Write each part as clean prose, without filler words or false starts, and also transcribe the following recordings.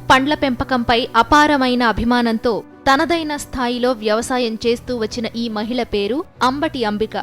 పండ్ల పెంపకంపై అపారమైన అభిమానంతో తనదైన స్థాయిలో వ్యవసాయం చేస్తూ వచ్చిన ఈ మహిళ పేరు అంబటి అంబిక.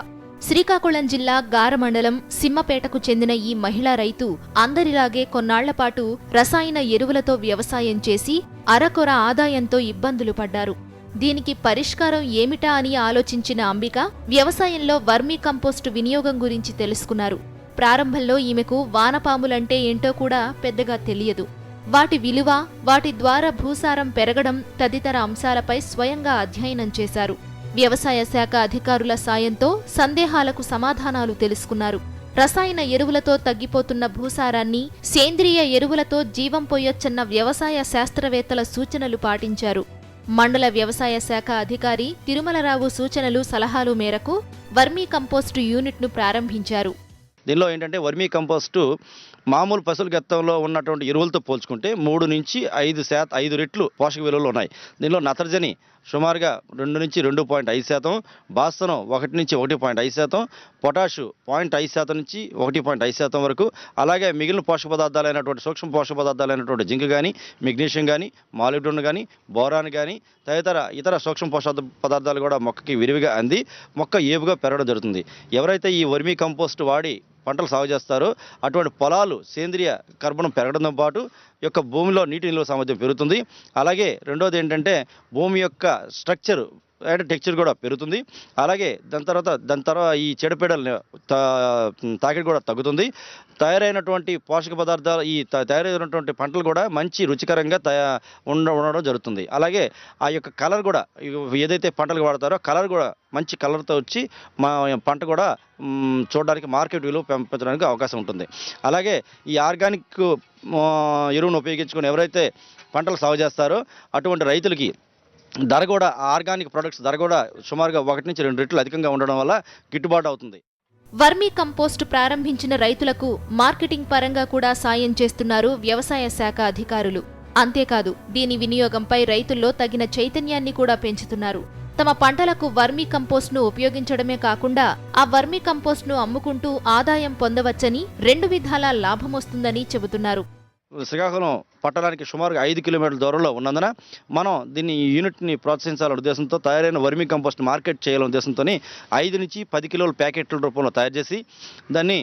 శ్రీకాకుళం జిల్లా గార మండలం సిమ్మపేటకు చెందిన ఈ మహిళా రైతు అందరిలాగే కొన్నాళ్లపాటు రసాయన ఎరువులతో వ్యవసాయం చేసి అరకొర ఆదాయంతో ఇబ్బందులు పడ్డారు. దీనికి పరిష్కారం ఏమిటా అని ఆలోచించిన అంబిక వ్యవసాయంలో వర్మీ కంపోస్టు వినియోగం గురించి తెలుసుకున్నారు. ప్రారంభంలో ఈమెకు వానపాములంటే ఏంటో కూడా పెద్దగా తెలియదు. వాటి విలువ, వాటి ద్వారా భూసారం పెరగడం తదితర అంశాలపై స్వయంగా అధ్యయనం చేశారు. వ్యవసాయ శాఖ అధికారుల సాయంతో సందేహాలకు సమాధానాలు తెలుసుకున్నారు. రసాయన ఎరువులతో తగ్గిపోతున్న భూసారాన్ని సేంద్రియ ఎరువులతో జీవం పొయ్యొచ్చన్న వ్యవసాయ శాస్త్రవేత్తల సూచనలు పాటించారు. మండల వ్యవసాయ శాఖ అధికారి తిరుమలరావు సూచనలు సలహాలు మేరకు వర్మీ కంపోస్టు యూనిట్ను ప్రారంభించారు. దీనిలో ఏంటంటే వర్మీ కంపోస్టు మామూలు పశువుల గెత్తంలో ఉన్నటువంటి ఎరువులతో పోల్చుకుంటే 3 నుంచి 5 రెట్లు పోషక విలువలు ఉన్నాయి. దీనిలో నత్రజని సుమారుగా 2 నుంచి 2.5%, భాస్వరం 1 నుంచి 1.5%, పొటాషు 0.5% నుంచి 1.5% వరకు, అలాగే మిగిలిన పోషక పదార్థాలైనటువంటి సూక్ష్మ పోషక పదార్థాలైనటువంటి జింక్ కానీ, మెగ్నీషియం కానీ, మాలిబ్డినం కానీ, బోరాన్ కానీ ఇతర సూక్ష్మ పోషక పదార్థాలు కూడా మొక్కకి విరివిగా అంది మొక్క ఏపుగా పెరగడం జరుగుతుంది. ఎవరైతే ఈ వర్మీ కంపోస్ట్ వాడి పంటలు సాగు చేస్తారో అటువంటి పొలాలు సేంద్రియ కర్బనం పెరగడంతో పాటు యొక్క భూమిలో నీటి నిల్వ సామర్థ్యం పెరుగుతుంది. అలాగే రెండోది ఏంటంటే భూమి యొక్క స్ట్రక్చర్ అండ్ టెక్స్చర్ కూడా పెరుగుతుంది. అలాగే దాని తర్వాత ఈ చెడుపీడల తాకిడి కూడా తగ్గుతుంది. తయారైనటువంటి పోషక పదార్థాలు తయారైనటువంటి పంటలు కూడా మంచి రుచికరంగా ఉండడం జరుగుతుంది. అలాగే ఆ యొక్క కలర్ కూడా ఏదైతే పంటలు వాడతారో కలర్ కూడా మంచి కలర్తో వచ్చి మా పంట కూడా చూడడానికి మార్కెట్ విలువ పెంచడానికి అవకాశం ఉంటుంది. అలాగే ఈ ఆర్గానిక్ ఎరువును ఉపయోగించుకొని ఎవరైతే పంటలు సాగు చేస్తారో అటువంటి రైతులకి ధర కూడా ఆర్గానిక్ ప్రొడక్ట్స్ ధర కూడా సుమారుగా 1 నుంచి 2 రెట్లు అధికంగా ఉండడం వల్ల గిట్టుబాటు అవుతుంది. వర్మీ కంపోస్ట్ ప్రారంభించిన రైతులకు మార్కెటింగ్ పరంగా కూడా సాయం చేస్తున్నారు వ్యవసాయ శాఖ అధికారులు. అంతేకాదు దీని వినియోగంపై రైతుల్లో తగిన చైతన్యాన్ని కూడా పెంచుతున్నారు. తమ పంటలకు వర్మీ కంపోస్ట్ను ఉపయోగించడమే కాకుండా ఆ వర్మీ కంపోస్ట్ను అమ్ముకుంటూ ఆదాయం పొందవచ్చని 2 విధాలా లాభమొస్తుందని చెబుతున్నారు. శ్రీకాకుళం పట్టణానికి సుమారుగా 5 కిలోమీటర్ల దూరంలో ఉన్నందున మనం దీన్ని యూనిట్ని ప్రోత్సహించాలనే ఉద్దేశంతో తయారైన వర్మీ కంపోస్ట్ మార్కెట్ చేయాలనే ఉద్దేశంతో 5 నుంచి 10 కిలోల ప్యాకెట్ల రూపంలో తయారు చేసి దాన్ని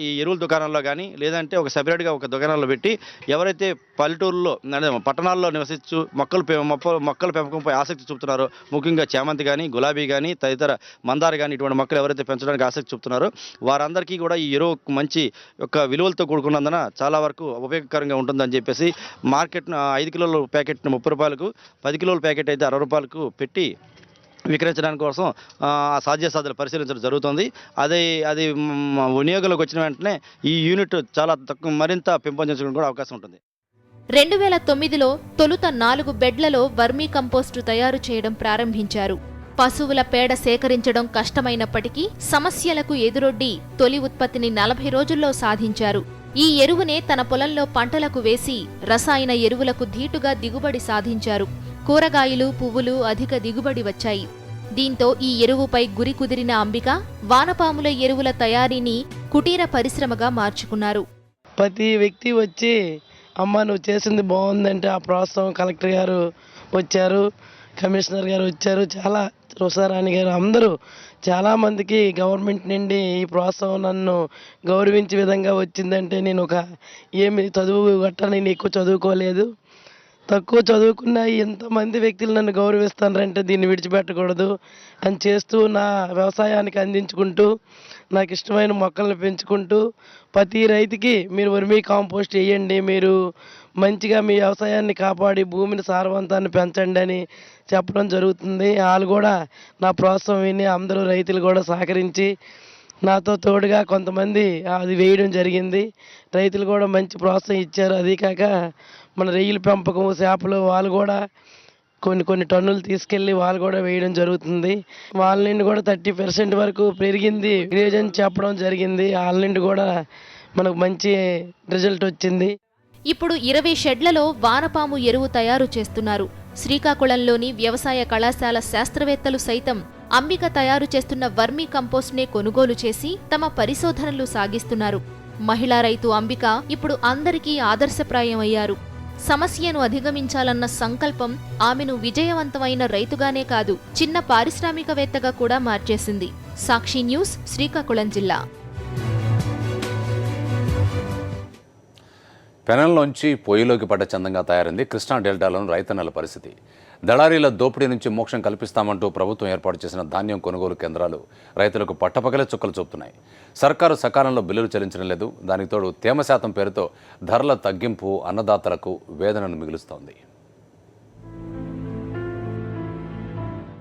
ఈ ఎరువుల దుకాణాల్లో కానీ లేదంటే ఒక సెపరేట్గా ఒక దుకాణాల్లో పెట్టి ఎవరైతే పల్లెటూరులో పట్టణాల్లో నివసించు మొక్కల పెంపకంపై ఆసక్తి చూపుతున్నారో, ముఖ్యంగా చామంతి కానీ, గులాబీ కానీ, తదితర మందార కానీ ఇటువంటి మొక్కలు ఎవరైతే పెంచడానికి ఆసక్తి చూపుతున్నారో వారందరికీ కూడా ఈ ఎరువు మంచి యొక్క విలువలతో కూడుకున్నందున చాలా వరకు ఉపయోగకరంగా ఉంటుందని చెప్పేసి మార్కెట్ 5 కిలోల ప్యాకెట్ను 30 రూపాయలకు, 10 కిలోల ప్యాకెట్ అయితే 60 రూపాయలకు పెట్టి విక్రయించడానికి కోసం సాధ్యాసాధ్యాలు పరిశీలించడం జరుగుతుంది. అది వినియోగంలోకి వచ్చిన వెంటనే ఈ యూనిట్ చాలా మరింత పెంపొందించడానికి కూడా అవకాశం ఉంటుంది. 2009లో తొలుత 4 బెడ్లలో వర్మీ కంపోస్టు తయారు చేయడం ప్రారంభించారు. పశువుల పేడ సేకరించడం కష్టమైనప్పటికీ సమస్యలకు ఎదురొడ్డి తొలి ఉత్పత్తిని 40 రోజుల్లో సాధించారు. ఈ ఎరువునే తన పొలంలో పంటలకు వేసి రసాయన ఎరువులకు ధీటుగా దిగుబడి సాధించారు. కూరగాయలు, పువ్వులు అధిక దిగుబడి వచ్చాయి. దీంతో ఈ ఎరువుపై గురి కుదిరిన అంబిక వానపాముల ఎరువుల తయారీని కుటీర పరిశ్రమగా మార్చుకున్నారు. ప్రతి వ్యక్తి వచ్చి అమ్మ నువ్వు చేసింది బాగుందంటే ఆ ప్రోత్సాహం కలెక్టర్ గారు వచ్చారు, కమిషనర్ గారు వచ్చారు, చాలా రుసారాణి గారు అందరూ చాలామందికి గవర్నమెంట్ నుండి ఈ ప్రోత్సాహం నన్ను గౌరవించే విధంగా వచ్చిందంటే నేను ఏమి చదువు గట్రా నేను ఎక్కువ చదువుకోలేదు, తక్కువ చదువుకున్న ఎంతమంది వ్యక్తులు నన్ను గౌరవిస్తారంటే దీన్ని విడిచిపెట్టకూడదు అని చేస్తూ నా వ్యవసాయానికి అందించుకుంటూ నాకు ఇష్టమైన మొక్కలను పెంచుకుంటూ ప్రతి రైతుకి మీరు వర్మీ కాంపోస్ట్ వేయండి, మీరు మంచిగా మీ వ్యవసాయాన్ని కాపాడి భూమిని సారవంతాన్ని పెంచండి అని చెప్పడం జరుగుతుంది. వాళ్ళు కూడా నా ప్రోత్సాహం విని అందరూ రైతులు కూడా సహకరించి నాతో తోడుగా కొంతమంది అది వేయడం జరిగింది. రైతులు కూడా మంచి ప్రోత్సాహం ఇచ్చారు. అది కాక మన రొయ్యల పెంపకం, చేపలు వాళ్ళు కూడా కొన్ని టన్నులు తీసుకెళ్ళి వాళ్ళు కూడా వేయడం జరుగుతుంది. వాళ్ళ నుండి కూడా 30% వరకు పెరిగింది రీజన్ చెప్పడం జరిగింది. వాళ్ళ నుండి కూడా మనకు మంచి రిజల్ట్ వచ్చింది. ఇప్పుడు 20 షెడ్లలో వానపాము ఎరువు తయారు చేస్తున్నారు. శ్రీకాకుళంలోని వ్యవసాయ కళాశాల శాస్త్రవేత్తలు సైతం అంబిక తయారు చేస్తున్న వర్మీ కంపోస్ట్నే కొనుగోలు చేసి తమ పరిశోధనలు సాగిస్తున్నారు. మహిళా రైతు అంబిక ఇప్పుడు అందరికీ ఆదర్శప్రాయమయ్యారు. సమస్యను అధిగమించాలన్న సంకల్పం ఆమెను విజయవంతమైన రైతుగానే కాదు, చిన్న పారిశ్రామికవేత్తగా కూడా మార్చేసింది. సాక్షి న్యూస్, శ్రీకాకుళం జిల్లా. పెనంలోంచి పొయ్యిలోకి పడ్డ చందంగా తయారైంది కృష్ణా డెల్టాలోని రైతన్నల పరిస్థితి. దళారీల దోపిడీ నుంచి మోక్షం కల్పిస్తామంటూ ప్రభుత్వం ఏర్పాటు చేసిన ధాన్యం కొనుగోలు కేంద్రాలు రైతులకు పట్టపగలే చుక్కలు చూపుతున్నాయి. సర్కారు సకాలంలో బిల్లులు చెల్లించడం లేదు. దానికి తోడు తేమ శాతం పేరుతో ధరల తగ్గింపు అన్నదాతలకు వేదనను మిగులుస్తోంది.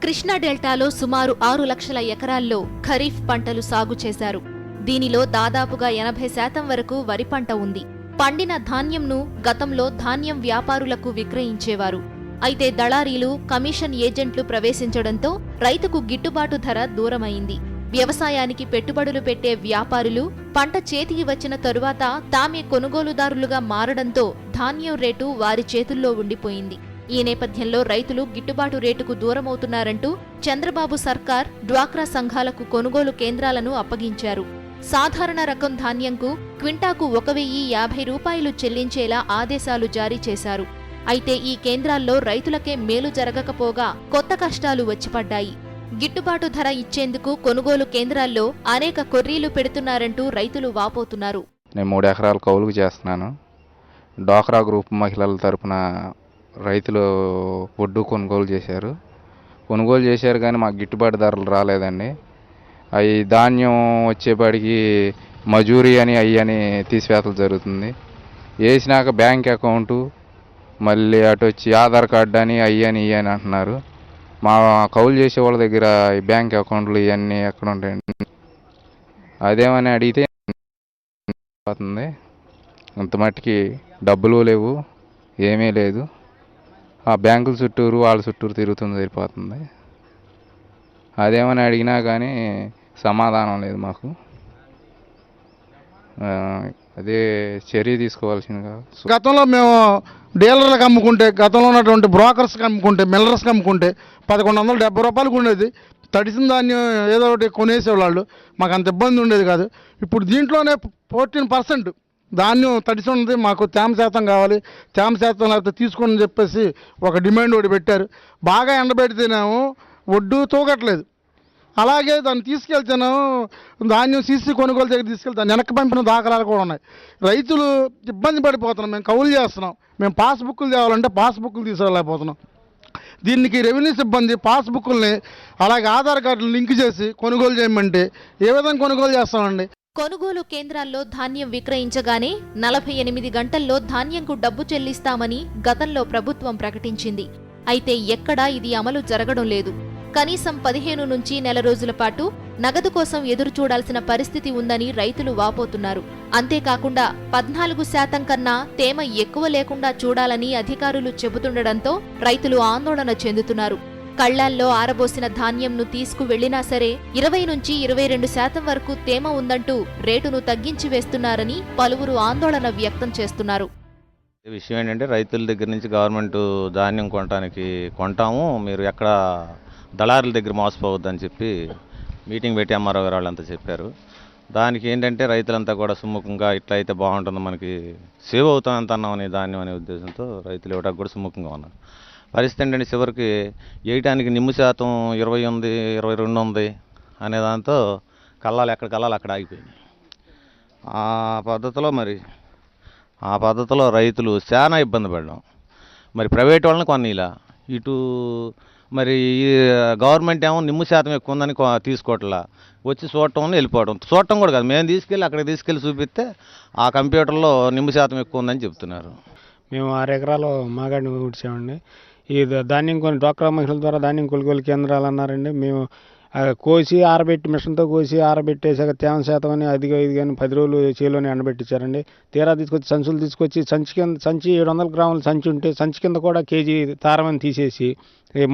కృష్ణా డెల్టాలో సుమారు 6 లక్షల ఎకరాల్లో ఖరీఫ్ పంటలు సాగు చేశారు. దీనిలో దాదాపుగా 80% వరకు వరి పంట ఉంది. పండిన ధాన్యంను గతంలో ధాన్యం వ్యాపారులకు విక్రయించేవారు. అయితే దళారీలు, కమిషన్ ఏజెంట్లు ప్రవేశించడంతో రైతుకు గిట్టుబాటు ధర దూరమైంది. వ్యవసాయానికి పెట్టుబడులు పెట్టే వ్యాపారులు పంట చేతికి వచ్చిన తరువాత తామే కొనుగోలుదారులుగా మారడంతో ధాన్యం రేటు వారి చేతుల్లో ఉండిపోయింది. ఈ నేపథ్యంలో రైతులు గిట్టుబాటు రేటుకు దూరమవుతున్నారంటూ చంద్రబాబు సర్కార్ డ్వాక్రా సంఘాలకు కొనుగోలు కేంద్రాలను అప్పగించారు. సాధారణ రకం ధాన్యంకు క్వింటాకు 1050 రూపాయలు చెల్లించేలా ఆదేశాలు జారీ చేశారు. అయితే ఈ కేంద్రాల్లో రైతులకే మేలు జరగకపోగా కొత్త కష్టాలు వచ్చిపడ్డాయి. గిట్టుబాటు ధర ఇచ్చేందుకు కొనుగోలు కేంద్రాల్లో అనేక కొర్రీలు పెడుతున్నారంటూ రైతులు వాపోతున్నారు. నేను 3 ఎకరాల కౌలుకు చేస్తున్నాను. డ్వాక్రా గ్రూప్ మహిళల తరపున రైతులు ఒడ్డు కొనుగోలు చేశారు కానీ మాకు గిట్టుబాటు ధరలు రాలేదండి. అవి ధాన్యం వచ్చేపాటికి మజూరీ అని తీసివేతలు జరుగుతుంది. వేసినాక బ్యాంక్ అకౌంటు, మళ్ళీ అటు వచ్చి ఆధార్ కార్డు అని ఇవి అని అంటున్నారు. మా కౌలు చేసే వాళ్ళ దగ్గర ఈ బ్యాంక్ అకౌంట్లు ఇవన్నీ ఎక్కడ ఉంటాయండి? అదేమని అడిగితే పోతుంది. అంత మట్టికి డబ్బులు లేవు, ఏమీ లేదు. ఆ బ్యాంకుల చుట్టూరు వాళ్ళ చుట్టూరు తిరుగుతుంది, సరిపోతుంది. అదేమని అడిగినా కానీ సమాధానం లేదు మాకు. అదే చర్య తీసుకోవాల్సిందిగా. గతంలో మేము డీలర్లకు అమ్ముకుంటే, గతంలో ఉన్నటువంటి బ్రోకర్స్కి అమ్ముకుంటే, మిల్లర్స్కి అమ్ముకుంటే 1170 రూపాయలకు ఉండేది. తడిసిన దాన్ని ఏదో ఒకటి కొనేసేవాళ్ళు, మాకు అంత ఇబ్బంది ఉండేది కాదు. ఇప్పుడు దీంట్లోనే 14% ధాన్యం తడిసి ఉన్నది. మాకు తేమ శాతం కావాలి, తేమ శాతం లేకపోతే తీసుకొని చెప్పేసి ఒక డిమాండ్ ఒకటి పెట్టారు. బాగా ఎండబెడితేనేమో ఒడ్డు తూగట్లేదు. అలాగే దాన్ని తీసుకెళ్తాను ధాన్యం సీసీ కొనుగోలు దగ్గర తీసుకెళ్తాను, వెనక్కి పంపిన దాఖలాలు కూడా ఉన్నాయి. రైతులు ఇబ్బంది పడిపోతున్నాం. మేము కౌలు చేస్తున్నాం, మేము పాస్బుక్లు తేవాలంటే పాస్బుక్లు తీసుకెళ్ళలేకపోతున్నాం. దీనికి రెవెన్యూ సిబ్బంది పాస్బుక్లని అలాగే ఆధార్ కార్డులు లింక్ చేసి కొనుగోలు చేయమంటే ఏ విధంగా కొనుగోలు చేస్తామండి? కొనుగోలు కేంద్రాల్లో ధాన్యం విక్రయించగానే 48 గంటల్లో ధాన్యంకు డబ్బు చెల్లిస్తామని గతంలో ప్రభుత్వం ప్రకటించింది. అయితే ఎక్కడా ఇది అమలు జరగడం లేదు. కనీసం 15 నుంచి నెల రోజుల పాటు నగదు కోసం ఎదురు చూడాల్సిన పరిస్థితి ఉందని రైతులు వాపోతున్నారు. అంతేకాకుండా 14% కన్నా తేమ ఎక్కువ లేకుండా చూడాలని అధికారులు చెబుతుండటంతో రైతులు ఆందోళన చెందుతున్నారు. కళ్లాల్లో ఆరబోసిన ధాన్యంను తీసుకువెళ్లినా సరే 20 నుంచి 22% వరకు తేమ ఉందంటూ రేటును తగ్గించి వేస్తున్నారని పలువురు ఆందోళన వ్యక్తం చేస్తున్నారు. విషయం ఏంటంటే రైతుల దగ్గర నుంచి గవర్నమెంట్ ధాన్యం కొనడానికి కొంటాము, మీరు ఎక్కడ దళారుల దగ్గర మోసపోవద్దని చెప్పి మీటింగ్ పెట్టి ఎంఆర్ఓ గారు వాళ్ళంతా చెప్పారు. దానికి ఏంటంటే రైతులంతా కూడా సుముఖంగా ఇట్లా అయితే బాగుంటుంది, మనకి సేవ్ అవుతానంత అన్నాం అనే ధాన్యం అనే ఉద్దేశంతో రైతులు ఇవ్వడానికి కూడా సుముఖంగా ఉన్నారు. పరిస్థితి ఏంటంటే చివరికి వేయటానికి నిమ్ము శాతం 20 ఉంది, 22 ఉంది అనే దాంతో కళ్ళాలు ఎక్కడ కళ్ళాలు అక్కడ ఆగిపోయినాయి. ఆ పద్ధతిలో రైతులు చాలా ఇబ్బంది పడ్డాం. మరి ప్రైవేట్ వాళ్ళని కొన్నీలా, ఇటు మరి గవర్నమెంట్ ఏమో నిమ్ము శాతం ఎక్కువ ఉందని తీసుకోవట్లా, వచ్చి చూడటం వెళ్ళిపోవడం. చూడటం కూడా కాదు, మేము తీసుకెళ్ళి అక్కడికి తీసుకెళ్ళి చూపిస్తే ఆ కంప్యూటర్లో నిమ్ము శాతం ఎక్కువ ఉందని చెప్తున్నారు. మేము 6 ఎకరాలు మాగాడిని ఊడ్చామండి. ఈ ధాన్యం కొని డ్వాక్రా మహిళల ద్వారా ధాన్యం కొనుగోలు కేంద్రాలు అన్నారండి. మేము కోసి ఆరబెట్టి మిషన్తో కోసి ఆరబెట్టేసాక తేమ శాతం అని అదిగా ఇది కానీ 10 రోజులు చేలోనే ఎండబెట్టించారండి. తీరా తీసుకొచ్చి సంచులు తీసుకొచ్చి సంచి 700 గ్రాముల సంచి ఉంటే సంచి కింద కూడా కేజీ తారమని తీసేసి,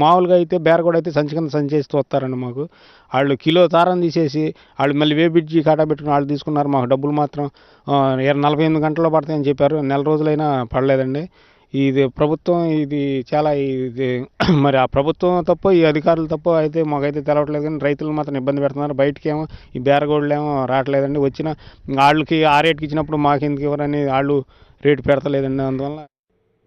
మామూలుగా అయితే బేరగూడ అయితే సంచి కింద సంచి వేసి వస్తారండి. మాకు వాళ్ళు కిలో తారం తీసేసి వాళ్ళు మళ్ళీ వేబిడ్జి కాటా పెట్టుకుని వాళ్ళు తీసుకున్నారు. మాకు డబ్బులు మాత్రం 48 గంటల్లో పడతాయని చెప్పారు. నెల రోజులైనా పడలేదండి. ఇది ప్రభుత్వం ఇది చాలా ఇది మరి ఆ ప్రభుత్వం తప్ప ఈ అధికారులు తప్ప అయితే మాకైతే తెలవట్లేదు. కానీ రైతులు మాత్రం ఇబ్బంది పెడుతున్నారు. బయటకేమో ఈ బేరగోళ్ళు ఏమో రావట్లేదండి. వచ్చిన వాళ్ళకి ఆ రేటుకి ఇచ్చినప్పుడు మాకు ఎందుకు ఇవ్వరని వాళ్ళు రేటు పెడతలేదండి. అందువల్ల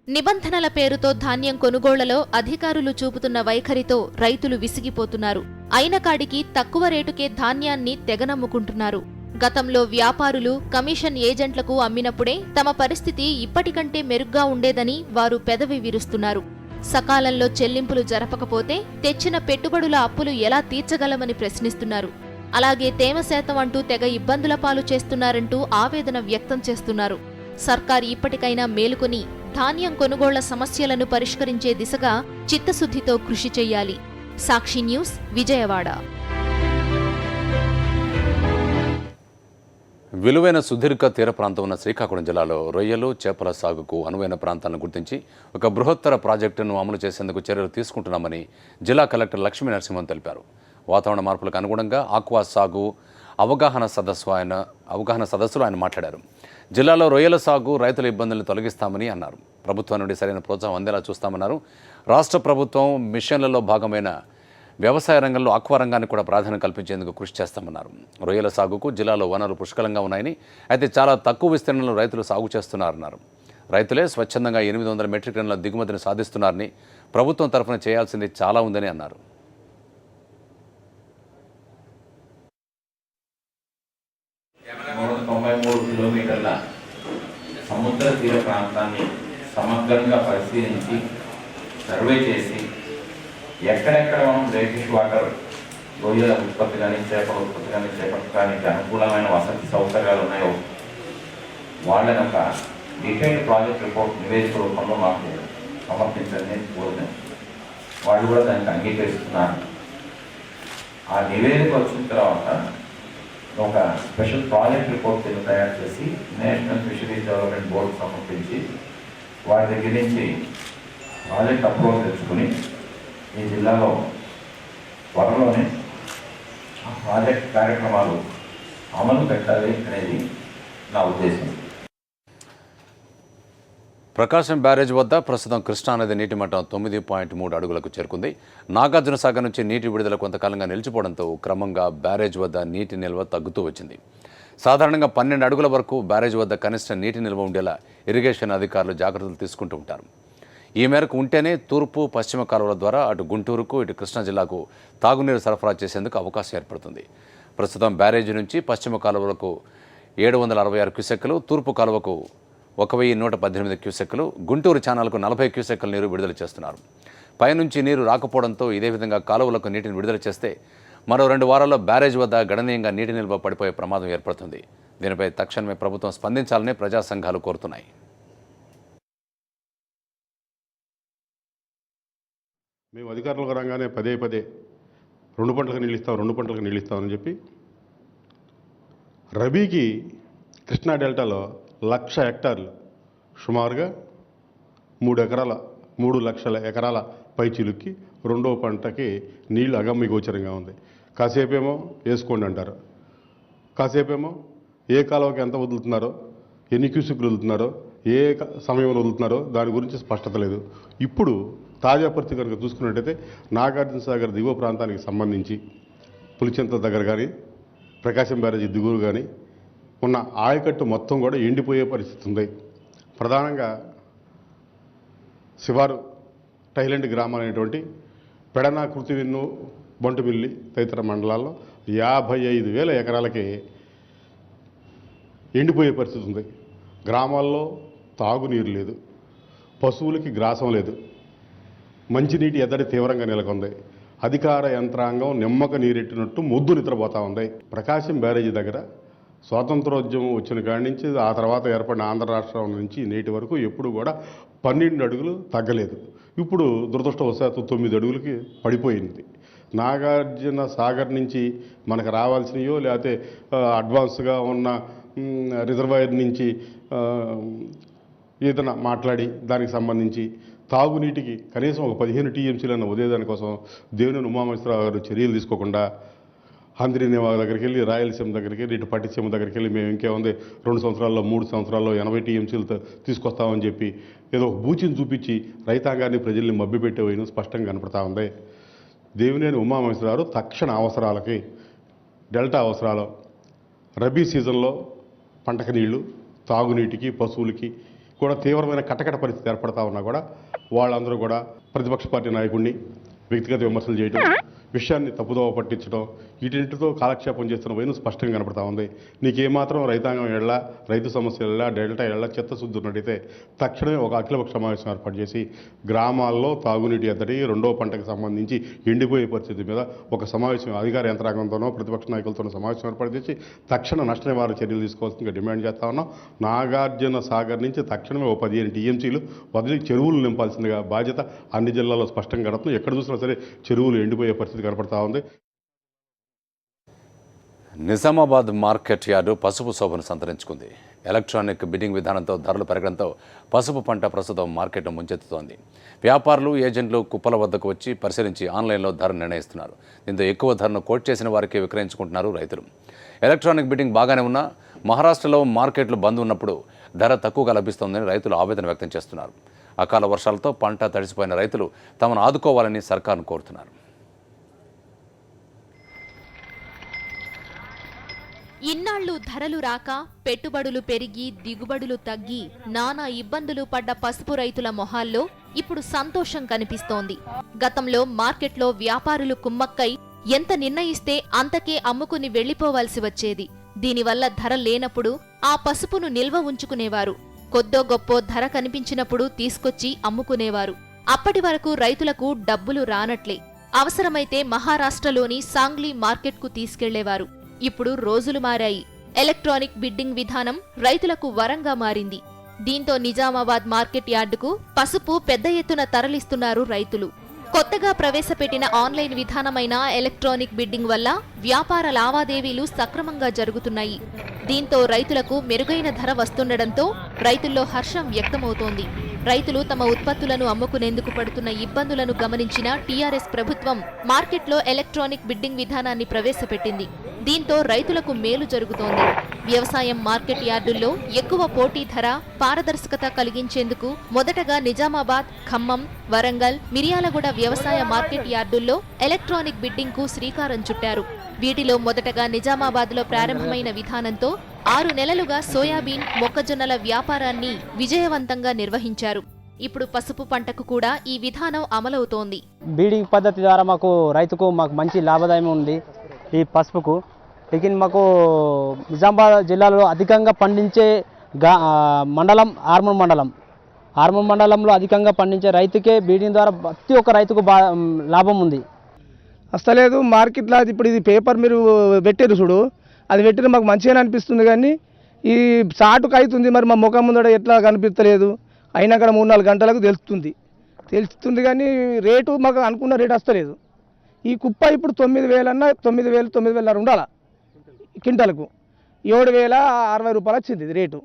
నిబంధనల పేరుతో ధాన్యం కొనుగోళ్లలో అధికారులు చూపుతున్న వైఖరితో రైతులు విసిగిపోతున్నారు. అయిన కాడికి తక్కువ రేటుకే ధాన్యాన్ని తెగనమ్ముకుంటున్నారు. గతంలో వ్యాపారులు కమిషన్ ఏజెంట్లకు అమ్మినప్పుడే తమ పరిస్థితి ఇప్పటికంటే మెరుగ్గా ఉండేదని వారు పెదవి విరుస్తున్నారు. సకాలంలో చెల్లింపులు జరపకపోతే తెచ్చిన పెట్టుబడుల అప్పులు ఎలా తీర్చగలమని ప్రశ్నిస్తున్నారు. అలాగే తేమ శాతం అంటూ తెగ ఇబ్బందుల పాలు చేస్తున్నారంటూ ఆవేదన వ్యక్తం చేస్తున్నారు. సర్కార్ ఇప్పటికైనా మేలుకొని ధాన్యం కొనుగోళ్ల సమస్యలను పరిష్కరించే దిశగా చిత్తశుద్ధితో కృషి చెయ్యాలి. సాక్షి న్యూస్, విజయవాడ. విలువైన సుదీర్ఘ తీర ప్రాంతం ఉన్న శ్రీకాకుళం జిల్లాలో రొయ్యలు, చేపల సాగుకు అనువైన ప్రాంతాలను గుర్తించి ఒక బృహత్తర ప్రాజెక్టును అమలు చేసేందుకు చర్యలు తీసుకుంటున్నామని జిల్లా కలెక్టర్ లక్ష్మీ నరసింహన్ తెలిపారు. వాతావరణ మార్పులకు అనుగుణంగా ఆక్వా సాగు అవగాహన సదస్సులో ఆయన మాట్లాడారు. జిల్లాలో రొయ్యల సాగు రైతుల ఇబ్బందులను తొలగిస్తామని అన్నారు. ప్రభుత్వం నుండి సరైన ప్రోత్సాహం అందేలా చూస్తామన్నారు. రాష్ట్ర ప్రభుత్వం మిషన్లలో భాగమైన వ్యవసాయ రంగంలో ఆక్వా రంగానికి కూడా ప్రాధాన్యం కల్పించేందుకు కృషి చేస్తామన్నారు. రొయ్యల సాగుకు జిల్లాలో వనరులు పుష్కలంగా ఉన్నాయని, అయితే చాలా తక్కువ విస్తీర్ణంలో రైతులు సాగు చేస్తున్నారన్నారు. రైతులే స్వచ్ఛందంగా 800 మెట్రిక్ టన్నుల దిగుమతిని సాధిస్తున్నారని, ప్రభుత్వం తరఫున చేయాల్సింది చాలా ఉందని అన్నారు. కిలోమీటర్ల సముద్ర తీర ప్రాంతాన్ని సమగ్రంగా పరిశీలించి సర్వే చేసి ఎక్కడెక్కడ మనం బ్రేకిష్ వాటర్ రొయ్యల ఉత్పత్తి కానీ చేపల ఉత్పత్తి కానీ చేపట్టడానికి అనుకూలమైన వసతి సౌకర్యాలు ఉన్నాయో వాళ్ళని ఒక డీటెయిల్డ్ ప్రాజెక్ట్ రిపోర్ట్ నివేదిక రూపంలో మాకు సమర్పించండి కోరిన వాళ్ళు కూడా దానికి అంగీకరిస్తున్నారు. ఆ నివేదిక వచ్చిన తర్వాత ఒక స్పెషల్ ప్రాజెక్ట్ రిపోర్ట్ తయారు చేసి నేషనల్ ఫిషరీస్ డెవలప్మెంట్ బోర్డు సమర్పించి వారి దగ్గర నుంచి ప్రాజెక్ట్ అప్రూవల్ తెచ్చుకుని ఈ జిల్లాలో త్వరలోనే ఆ ప్రాజెక్ట్ కార్యక్రమాలు అమలు పెట్టాలి అనేది నా ఉద్దేశం. ప్రకాశం బ్యారేజ్ వద్ద ప్రస్తుతం కృష్ణానది నీటి మట్టం 9.3 అడుగులకు చేరుకుంది. నాగార్జున సాగర్ నుంచి నీటి విడుదల కొంతకాలంగా నిలిచిపోవడంతో క్రమంగా బ్యారేజ్ వద్ద నీటి నిల్వ తగ్గుతూ వచ్చింది. సాధారణంగా 12 అడుగుల వరకు బ్యారేజ్ వద్ద కనిష్ట నీటి నిల్వ ఉండేలా ఇరిగేషన్ అధికారులు జాగ్రత్తలు తీసుకుంటూ ఉంటారు. ఈ మేరకు ఉంటేనే తూర్పు, పశ్చిమ కాలువల ద్వారా అటు గుంటూరుకు, ఇటు కృష్ణా జిల్లాకు తాగునీరు సరఫరా చేసేందుకు అవకాశం ఏర్పడుతుంది. ప్రస్తుతం బ్యారేజీ నుంచి పశ్చిమ కాలువలకు 766 క్యూసెక్కులు, తూర్పు కాలువకు 1118 క్యూసెక్కులు, గుంటూరు ఛానల్కు 40 క్యూసెక్కుల నీరు విడుదల చేస్తున్నారు. పైనుంచి నీరు రాకపోవడంతో ఇదే విధంగా కాలువలకు నీటిని విడుదల చేస్తే మరో 2 వారాల్లో బ్యారేజ్ వద్ద గణనీయంగా నీటి నిల్వ పడిపోయే ప్రమాదం ఏర్పడుతుంది. దీనిపై తక్షణమే ప్రభుత్వం స్పందించాలని ప్రజా సంఘాలు కోరుతున్నాయి. మేము అధికారులకు రాగానే పదే 2 పంటలకు నీళ్ళు ఇస్తామని చెప్పి రబీకి కృష్ణా డెల్టాలో 1,00,000 హెక్టార్లు సుమారుగా 3 లక్షల ఎకరాల పైచిలుక్కి రెండో పంటకి నీళ్లు అగమ్య గోచరంగా ఉంది. కాసేపేమో వేసుకోండి అంటారు, కాసేపేమో ఏ కాలువకి ఎంత వదులుతున్నారో, ఎన్ని క్యూసెక్లు వదులుతున్నారో, ఏ సమయంలో వదులుతున్నారో దాని గురించి స్పష్టత లేదు. ఇప్పుడు తాజా పరిస్థితి కనుక చూసుకున్నట్టయితే నాగార్జున సాగర్ దిగువ ప్రాంతానికి సంబంధించి పులిచింతల దగ్గర కానీ, ప్రకాశం బ్యారేజీ దిగువ కానీ ఉన్న ఆయకట్టు మొత్తం కూడా ఎండిపోయే పరిస్థితి ఉంది. ప్రధానంగా శివారు టైలెంట్ గ్రామాలు అనేటువంటి పెడన, కృతివిన్ను, బొంటుమిల్లి తదితర మండలాల్లో 55,000 ఎకరాలకి ఎండిపోయే పరిస్థితి ఉంది. గ్రామాల్లో తాగునీరు లేదు, పశువులకి గ్రాసం లేదు, మంచినీటి ఎద్దడి తీవ్రంగా నెలకొంది. అధికార యంత్రాంగం నిమ్మక నీరెట్టినట్టు మొద్దు నిద్రపోతూ ఉంది. ప్రకాశం బ్యారేజీ దగ్గర స్వాతంత్రోద్యమం వచ్చిన కాడి నుంచి ఆ తర్వాత ఏర్పడిన ఆంధ్ర రాష్ట్రం నుంచి నేటి వరకు ఎప్పుడు కూడా 12 అడుగులు తగ్గలేదు. ఇప్పుడు దురదృష్టవశాత్తు 9 అడుగులకి పడిపోయింది. నాగార్జున సాగర్ నుంచి మనకు రావాల్సినయో లేకపోతే అడ్వాన్స్గా ఉన్న రిజర్వాయర్ నుంచి ఏదైనా మాట్లాడి దానికి సంబంధించి తాగునీటికి కనీసం ఒక 15 టీఎంసీలను ఉదయదాని కోసం దేవినేని ఉమామహేశ్వరరావు గారు చర్యలు తీసుకోకుండా హంద్రీనేవా దగ్గరికి వెళ్ళి, రాయలసీమ దగ్గరికి వెళ్ళి, ఇటు పట్టిసీమ దగ్గరికి వెళ్ళి మేము ఇంకేముంది 2 సంవత్సరాల్లో 3 సంవత్సరాల్లో 80 టీఎంసీలు తీసుకొస్తామని చెప్పి ఏదో ఒక బూచిని చూపించి రైతాంగాన్ని, ప్రజల్ని మభ్యపెట్టే వైన స్పష్టంగా కనపడతా ఉంది. దేవినేని ఉమామహేశ్వరరావు తక్షణ అవసరాలకి, డెల్టా అవసరాలు, రబీ సీజన్లో పంటకు నీళ్లు, తాగునీటికి, పశువులకి కూడా తీవ్రమైన కటకట పరిస్థితి ఏర్పడతా ఉన్నా కూడా వాళ్ళందరూ కూడా ప్రతిపక్ష పార్టీ నాయకుడిని వ్యక్తిగత విమర్శలు చేయడం, విషయాన్ని తప్పుదోవ పట్టించడం, వీటింటితో కాలక్షేపం చేస్తున్న వైను స్పష్టంగా కనపడతా ఉంది. నీకేమాత్రం రైతాంగం ఎళ్ళ, రైతు సమస్యల ఎళ్ళ, డెల్టా ఎళ్ళ చిత్తశుద్ధి ఉన్నట్టయితే తక్షణమే ఒక అఖిలపక్ష సమావేశం ఏర్పాటు చేసి గ్రామాల్లో తాగునీటి ఎద్దడి, రెండో పంటకు సంబంధించి ఎండిపోయే పరిస్థితి మీద ఒక సమావేశం అధికార యంత్రాంగంతోనో ప్రతిపక్ష నాయకులతోనో సమావేశం ఏర్పాటు చేసి తక్షణ నష్ట నివారణ చర్యలు తీసుకోవాల్సిందిగా డిమాండ్ చేస్తా ఉన్నాం. నాగార్జున సాగర్ నుంచి తక్షణమే ఓ 15 టీఎంసీలు వదిలి చెరువులు నింపాల్సిందిగా బాధ్యత అన్ని జిల్లాల్లో స్పష్టంగా కడుతుంది. ఎక్కడ చూసినా సరే చెరువులు ఎండిపోయే పరిస్థితి కనపడతా ఉంది. నిజామాబాద్ మార్కెట్ యార్డు పసుపు శోభను సంతరించుకుంది. ఎలక్ట్రానిక్ బిడ్డింగ్ విధానంతో ధరలు పెరగడంతో పసుపు పంట ప్రస్తుతం మార్కెట్ను ముంచెత్తుతోంది. వ్యాపారులు, ఏజెంట్లు కుప్పల వద్దకు వచ్చి పరిశీలించి ఆన్లైన్లో ధర నిర్ణయిస్తున్నారు. దీంతో ఎక్కువ ధరను కోట్ చేసిన వారికి విక్రయించుకుంటున్నారు రైతులు. ఎలక్ట్రానిక్ బిడ్డింగ్ బాగానే ఉన్నా మహారాష్ట్రలో మార్కెట్లు బంద్ ఉన్నప్పుడు ధర తక్కువగా లభిస్తోందని రైతులు ఆవేదన వ్యక్తం చేస్తున్నారు. అకాల వర్షాలతో పంట తడిసిపోయిన రైతులు తమను ఆదుకోవాలని సర్కారును కోరుతున్నారు. ఇన్నాళ్లు ధరలు రాక, పెట్టుబడులు పెరిగి, దిగుబడులు తగ్గి నానా ఇబ్బందులు పడ్డ పసుపు రైతుల మొహాల్లో ఇప్పుడు సంతోషం కనిపిస్తోంది. గతంలో మార్కెట్లో వ్యాపారులు కుమ్మక్కై ఎంత నిర్ణయిస్తే అంతకే అమ్ముకుని వెళ్లిపోవాల్సి వచ్చేది. దీనివల్ల ధర లేనప్పుడు ఆ పసుపును నిల్వ ఉంచుకునేవారు. కొద్దో గొప్పో ధర కనిపించినప్పుడు తీసుకొచ్చి అమ్ముకునేవారు. అప్పటి వరకు రైతులకు డబ్బులు రానట్లే. అవసరమైతే మహారాష్ట్రలోని సాంగ్లీ మార్కెట్కు తీసుకెళ్లేవారు. ఇప్పుడు రోజులు మారాయి. ఎలక్ట్రానిక్ బిడ్డింగ్ విధానం రైతులకు వరంగా మారింది. దీంతో నిజామాబాద్ మార్కెట్ యార్డుకు పసుపు పెద్ద ఎత్తున తరలిస్తున్నారు రైతులు. కొత్తగా ప్రవేశపెట్టిన ఆన్లైన్ విధానమైన ఎలక్ట్రానిక్ బిడ్డింగ్ వల్ల వ్యాపార లావాదేవీలు సక్రమంగా జరుగుతున్నాయి. దీంతో రైతులకు మెరుగైన ధర వస్తుండటంతో రైతుల్లో హర్షం వ్యక్తమవుతోంది. రైతులు తమ ఉత్పత్తులను అమ్ముకునేందుకు పడుతున్న ఇబ్బందులను గమనించిన టీఆర్ఎస్ ప్రభుత్వం మార్కెట్లో ఎలక్ట్రానిక్ బిడ్డింగ్ విధానాన్ని ప్రవేశపెట్టింది. దీంతో రైతులకు మేలు జరుగుతోంది. వ్యవసాయం మార్కెట్ యార్డుల్లో ఎక్కువ పోటీ ధర, పారదర్శకత కలిగించేందుకు మొదటగా నిజామాబాద్, ఖమ్మం, వరంగల్, మిర్యాలగూడ వ్యవసాయ మార్కెట్ యార్డుల్లో ఎలక్ట్రానిక్ బిడ్డింగ్ కు శ్రీకారం చుట్టారు. వీటిలో మొదటగా నిజామాబాద్లో ప్రారంభమైన విధానంతో 6 నెలలుగా సోయాబీన్, మొక్కజొన్నల వ్యాపారాన్ని విజయవంతంగా నిర్వహించారు. ఇప్పుడు పసుపు పంటకు కూడా ఈ విధానం అమలవుతోంది. బీడింగ్ పద్ధతి ద్వారా రైతుకు మంచి లాభదాయం ఉంది. ఈ పసుపుకు మాకు నిజామాబాద్ జిల్లాలో అధికంగా పండించే మండలం ఆర్మూర్ మండలంలో అధికంగా పండించే రైతుకే బీడింగ్ ద్వారా ప్రతి ఒక్క రైతుకు లాభం ఉంది. అస్తలేదు మార్కెట్లో ఇప్పుడు ఇది పేపర్ మీరు పెట్టారు చూడు, అది పెట్టిన మాకు మంచిగానే అనిపిస్తుంది. కానీ ఈ సాటుకు అవుతుంది, మరి మా ముఖం ముందర ఎట్లా కనిపించలేదు. అయినా అక్కడ 3-4 గంటలకు తెలుస్తుంది కానీ రేటు మాకు అనుకున్న రేటు వస్తలేదు. ఈ కుప్ప ఇప్పుడు 9,000 అన్నా 9,000 ఉండాలా క్వింటాలకు. 7,060 రూపాయలు వచ్చింది ఇది రేటు.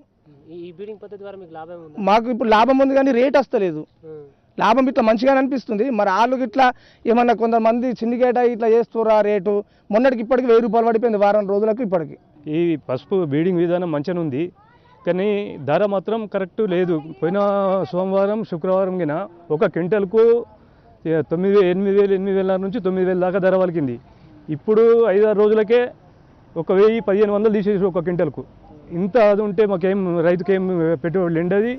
ఈ బీడింగ్ పద్ధతి ద్వారా మీకు లాభం ఉంది? మాకు ఇప్పుడు లాభం ఉంది కానీ రేట్ వస్తలేదు. లాభం ఇట్లా మంచిగానే అనిపిస్తుంది. మరి వాళ్ళు ఇట్లా ఏమన్నా కొంతమంది సిండికేట్ ఇట్లా చేస్తురా రేటు. మొన్నటికి ఇప్పటికి 1,000 రూపాయలు పడిపోయింది వారం రోజులకు. ఇప్పటికి ఈ పసుపు బీడింగ్ విధానం మంచిగా ఉంది కానీ ధర మాత్రం కరెక్ట్ లేదు. పోయిన సోమవారం, శుక్రవారం కింద ఒక క్వింటల్కు 8,000 నుంచి 9,000 దాకా ధర వలికింది. ఇప్పుడు 5-6 రోజులకే 1,000-1,500 తీసేసి ఒక క్వింటల్కు. ఇంత అది ఉంటే మాకేం రైతుకేం పెట్టుబడులు ఎండది.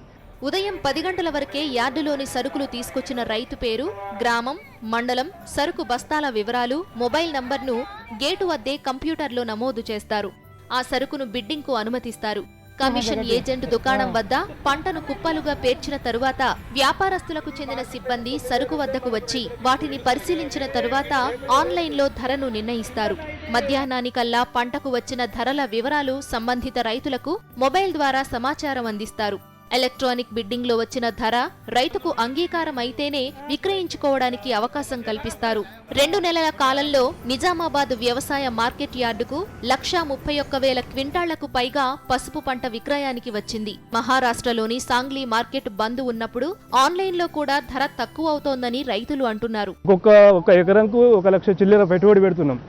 ఉదయం 10 గంటల వరకే యార్డులోని సరుకులు తీసుకొచ్చిన రైతు పేరు, గ్రామం, మండలం, సరుకు బస్తాల వివరాలు, మొబైల్ నంబర్ను గేటు వద్దే కంప్యూటర్లో నమోదు చేస్తారు. ఆ సరుకును బిడ్డింగ్కు అనుమతిస్తారు. కమిషన్ ఏజెంట్ దుకాణం వద్ద పంటను కుప్పలుగా పేర్చిన తరువాత వ్యాపారస్తులకు చెందిన సిబ్బంది సరుకు వద్దకు వచ్చి వాటిని పరిశీలించిన తరువాత ఆన్లైన్లో ధరను నిర్ణయిస్తారు. మధ్యాహ్నానికల్లా పంటకు వచ్చిన ధరల వివరాలు సంబంధిత రైతులకు మొబైల్ ద్వారా సమాచారం అందిస్తారు. ఎలక్ట్రానిక్ బిడ్డింగ్లో వచ్చిన ధర రైతుకు అంగీకారం అయితేనే విక్రయించుకోవడానికి అవకాశం కల్పిస్తారు. 2 నెలల కాలంలో నిజామాబాద్ వ్యవసాయ మార్కెట్ యార్డుకు 131,000 క్వింటాళ్లకు పైగా పసుపు పంట విక్రయానికి వచ్చింది. మహారాష్ట్రలోని సాంగ్లీ మార్కెట్ బంద్ ఉన్నప్పుడు ఆన్లైన్లో కూడా ధర తక్కువ అవుతోందని రైతులు అంటున్నారు. ఒక ఎకరానికి 1 లక్ష చిల్లర పెట్టుబడి పెడుతున్నాం.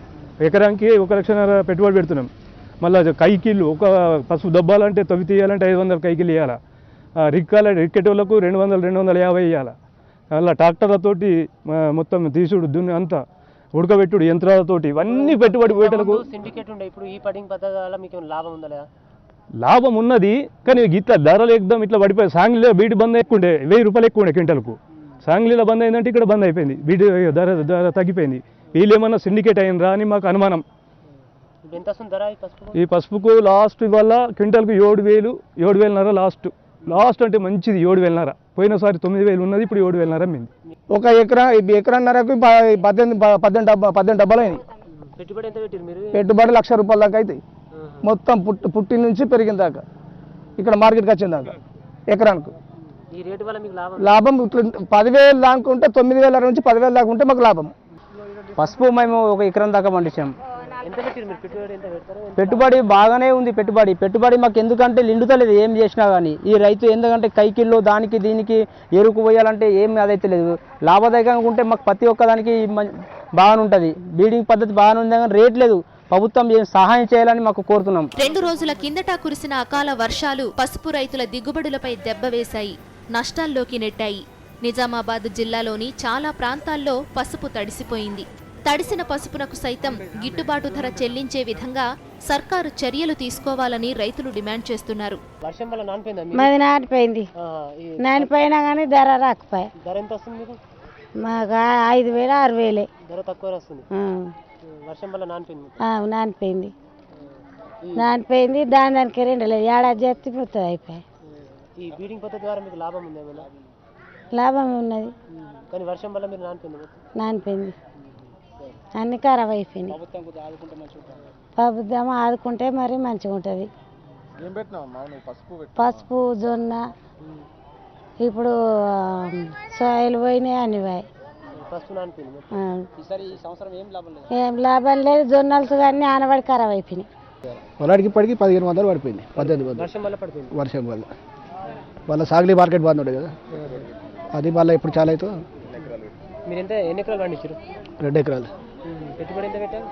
ఎకరానికి 1 లక్షన్నర పెట్టుబడి పెడుతున్నాం. మళ్ళీ కైకిళ్ళు ఒక పసుపు దబ్బాలంటే తవ్వి తీయాలంటే 500 కైకిళ్ళు ఇవ్వాలి. రిక్కెటోళ్లకు 200-250 ఇవ్వాలి. అలా ట్రాక్టర్లతోటి మొత్తం తీసుడు దున్ని అంతా ఉడకబెట్టుడు యంత్రాలతోటి ఇవన్నీ పెట్టుబడి పెట్టలకు. సిండికేట్ ఉండే ఇప్పుడు ఈ పడింగ్ పద్ధతి వల్ల మీకు లాభం ఉందా లేదా? లాభం ఉన్నది, కానీ ఇట్లా ధరలు ఎక్దాం ఇట్లా పడిపోయి. సాంగ్లీలో బీటి బంద్ ఎక్కువ ఉండే, 1000 రూపాయలు ఎక్కువ ఉండే క్వింటల్కు. సాంగ్లీలో బంద్ అయిందంటే ఇక్కడ బంద్ అయిపోయింది, బీటి ధర తగ్గిపోయింది. వీళ్ళు ఏమన్నా సిండికేట్ అయినరా అని మాకు అనుమానం. ఈ పసుపుకు లాస్ట్ వల్ల క్వింటల్కు 7,500 లాస్ట్ అంటే మంచిది 7,500. పోయినసారి 9,000 ఉన్నది, ఇప్పుడు 7,500 అమ్మింది. ఒక ఎకరాన్నరకు 18 డబ్బాలు అయినాయి. పెట్టుబడి 1,00,000 రూపాయల దాకా అవుతాయి మొత్తం, పుట్టి నుంచి పెరిగిన దాకా, ఇక్కడ మార్కెట్కి వచ్చిన దాకా. ఎకరానికి లాభం 10,000 దాకా ఉంటే, 9,000 నుంచి 10,000 దాకా ఉంటే మాకు లాభం. పసుపు మేము ఒక ఎకరం దాకా పండించాం. పెట్టుబడి బాగానే ఉంది. పెట్టుబడి మాకు ఎందుకంటే నిండుతలేదు ఏం చేసినా కానీ. ఈ రైతు ఎందుకంటే కైకిల్లో దానికి దీనికి ఎరుకు పోయాలంటే ఏం అదైతే లేదు. లాభదాయకంగా ఉంటే మాకు ప్రతి ఒక్కదానికి బాగానే ఉంటుంది. బ్రీడింగ్ పద్ధతి బాగానే ఉంది కానీ రేట్ లేదు. ప్రభుత్వం ఏం సహాయం చేయాలని మాకు కోరుతున్నాం. 2 రోజుల కిందట కురిసిన అకాల వర్షాలు పసుపు రైతుల దిగుబడులపై దెబ్బ వేశాయి, నష్టాల్లోకి నెట్టాయి. నిజామాబాద్ జిల్లాలోని చాలా ప్రాంతాల్లో పసుపు తడిసిపోయింది. తడిసిన పసుపునకు సైతం గిట్టుబాటు ధర చెల్లించే విధంగా సర్కారు చర్యలు తీసుకోవాలని రైతులు డిమాండ్ చేస్తున్నారు. మాది నాటిపోయింది, నాటిపోయినా కానీ ధర రాకపోయా. మాకు 5,000 6,000 ధర తక్కువ వస్తుంది. వర్షం వల్ల నానిపోయింది. దానికి 2 లేదు, ఏడాది చేస్తే పోతుంది, అయిపోయాయి. ఈ బ్రీడింగ్ పద్ధతి ద్వారా మీకు లాభం ఉంది ఏమైనా? లాభం ఉన్నది, కానీ వర్షం వల్ల మీరు నానిపోయింది, అన్ని ఖరాబ్ అయిపోయినాయి. ప్రభుత్వం ఆదుకుంటే మరి మంచిగా ఉంటుంది. పసుపు, జొన్న, ఇప్పుడు సోయలు పోయినాయి, అన్ని పోయి. ఏం లాభం లేదు. జొన్నలు కానీ ఆనబడి ఖరాబ్ అయిపోయినాయి. పొలానికి ఇప్పటికి 1,500 పడిపోయింది, 18,000 వర్షం వల్ల. వాళ్ళ సాగులీ మార్కెట్ బంద్ ఉండే కదా, అది మళ్ళీ ఇప్పుడు చాలా అవుతుంది. మీరు ఎన్ని ఎకరాలు పండించారు? 2 ఎకరాలు. పెట్టుబడి ఎంత పెట్టారు?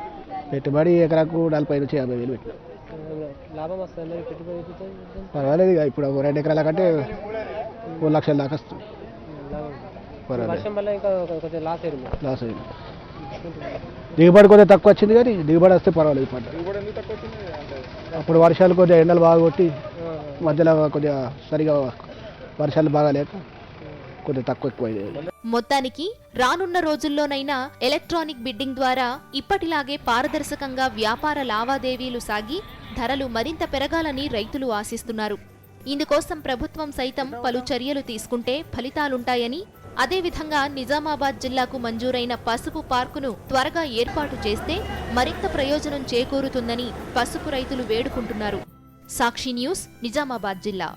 పెట్టుబడి ఎకరాకు 40 నుంచి 50,000 పెట్టిన. లాభం వస్తుంది పెట్టుబడి? పర్వాలేదు, ఇక ఇప్పుడు 2 ఎకరాల కంటే 1 లక్షల దాకా వస్తుంది. వర్షం వల్ల ఇంకా కొంచెం లాస్ అయింది. దిగుబడి కొద్దిగా తక్కువ వచ్చింది, కానీ దిగుబడి వస్తే పర్వాలేదు. పంట అప్పుడు వర్షాలు కొద్దిగా ఎండలు బాగా కొట్టి మధ్యలో కొద్దిగా సరిగా వర్షాలు బాగా లేక కొద్దిగా ఎక్కువ. మొత్తానికి రానున్న రోజుల్లోనైనా ఎలక్ట్రానిక్ బిడ్డింగ్ ద్వారా ఇప్పటిలాగే పారదర్శకంగా వ్యాపార లావాదేవీలు సాగి ధరలు మరింత పెరగాలని రైతులు ఆశిస్తున్నారు. ఇందుకోసం ప్రభుత్వం సైతం పలు చర్యలు తీసుకుంటే ఫలితాలుంటాయని, అదేవిధంగా నిజామాబాద్ జిల్లాకు మంజూరైన పసుపు పార్కును త్వరగా ఏర్పాటు చేస్తే మరింత ప్రయోజనం చేకూరుతుందని పసుపు రైతులు వేడుకుంటున్నారు. సాక్షి న్యూస్, నిజామాబాద్ జిల్లా.